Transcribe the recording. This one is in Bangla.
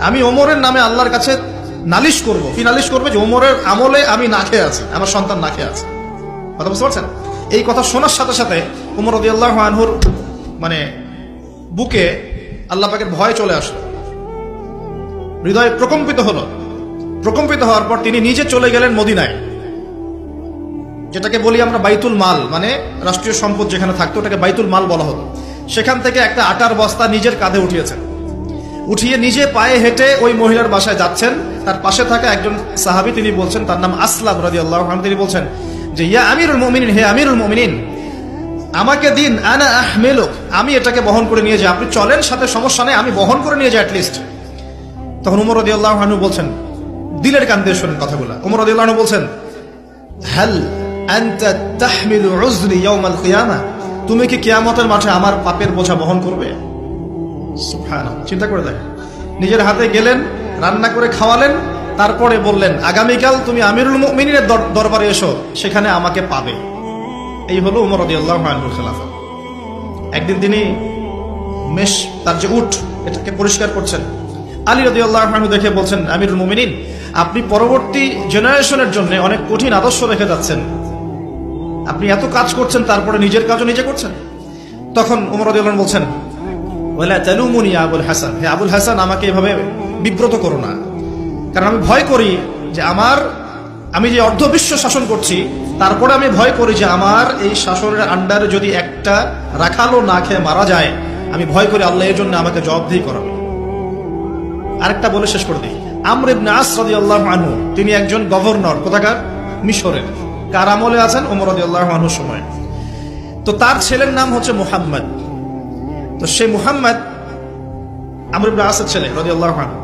আমি ওমরের নামে আল্লাহর কাছে নালিশ করব। কি নালিশ করবে? যে ওমরের আমলে আমি না খেয়ে আছি, আমার সন্তান না খেয়ে আছে। কথা বুঝতে পারছেন? এই কথা শোনার সাথে সাথে ওমর রাদিয়াল্লাহু আনহুর মানে বুকে আল্লাহ পাকের ভয় চলে আসলো, হৃদয় প্রকম্পিত হলো। প্রকম্পিত হওয়ার পর তিনি নিজে চলে গেলেন মদিনায়, যেটাকে বলি আমরা বাইতুল মাল, মানে রাষ্ট্রীয় সম্পদ যেখানে থাকতো ওটাকে বাইতুল মাল বলা হতো। সেখান থেকে একটা আটার বস্তা নিজের কাঁধে উঠিয়েছেন, উঠিয়ে নিজে পায়ে হেঁটে ওই মহিলার বাসায় যাচ্ছেন। তার পাশে থাকা একজন সাহাবী, তিনি বলছেন, তার নাম আসলাম রাদিয়াল্লাহু আনহু, তিনি বলছেন যে ইয়া আমিরুল মুমিনিন, হে আমিরুল মুমিনিন, আমাকে দিন, আনা আহমিলুক, আমি এটাকে বহন করে নিয়ে যাই। আপনি চলেন, সাথে সমস্যা নেই, আমি বহন করে নিয়ে যাই অ্যাটলিস্ট। তখন ওমর রাদিয়াল্লাহু আনহু বলছেন, দিলের কান দিয়ে শোনেন কথাগুলো, ওমর রাদিয়াল্লাহু আনহু বলছেন, হাল আনতা তাহমিলু উযরি ইয়াউমাল কিয়ামা, তুমি কি কিয়ামতের মাঠে আমার পাপের বোঝা বহন করবে? সুবহানাল্লাহ, চিন্তা করে দেখেন। নিজের হাতে গেলেন, রান্না করে খাওয়ালেন, তারপরে বললেন আগামীকাল তুমি আমিরুল মুমিনিনের দরবারে এসো, সেখানে আমাকে পাবে। এই হলো ওমর রাদিয়াল্লাহু আনহুর খেলাফত। একদিন তিনি মেষ, তার যে উট, এটাকে পরিষ্কার করছেন। আলী রাদিয়াল্লাহু আনহু দেখে বলছেন, আমিরুল মুমিনিন, আপনি পরবর্তী জেনারেশনের জন্য অনেক কঠিন আদর্শ রেখে যাচ্ছেন। আপনি এত কাজ করছেন, তারপরে নিজের কাজও নিজে করছেন। তখন ওমর রাদিয়াল্লাহু আনহু বলছেন, ওয়ালা তালুমুনি ইয়া আবুল হাসান, হে আবুল হাসান, আমাকে এভাবে বিব্রত করো না, কারণ আমি ভয় করি যে আমি যে অর্ধবিশ্ব শাসন করছি, তারপরে আমি ভয় করি যে আমার এই শাসনের আন্ডারে যদি একটা রাখালও না খেয়ে মারা যায়, আমি ভয় করি আল্লাহ এর জন্য আমাকে জবাবদিহি করাবে। আরেকটা বলে শেষ করে দিই, আমর ইবনে আস রাদিয়াল্লাহু আনহু, তিনি একজন গভর্নর, কোথাকার? মিশরের। কার আমলে আছেন? ওমর রাদিয়াল্লাহু আনহুর সময়। তো তার ছেলের নাম হচ্ছে মুহাম্মদ। তো সেই মুহাম্মদ আমর ইবনে আসের ছেলে রাদিয়াল্লাহু আনহু।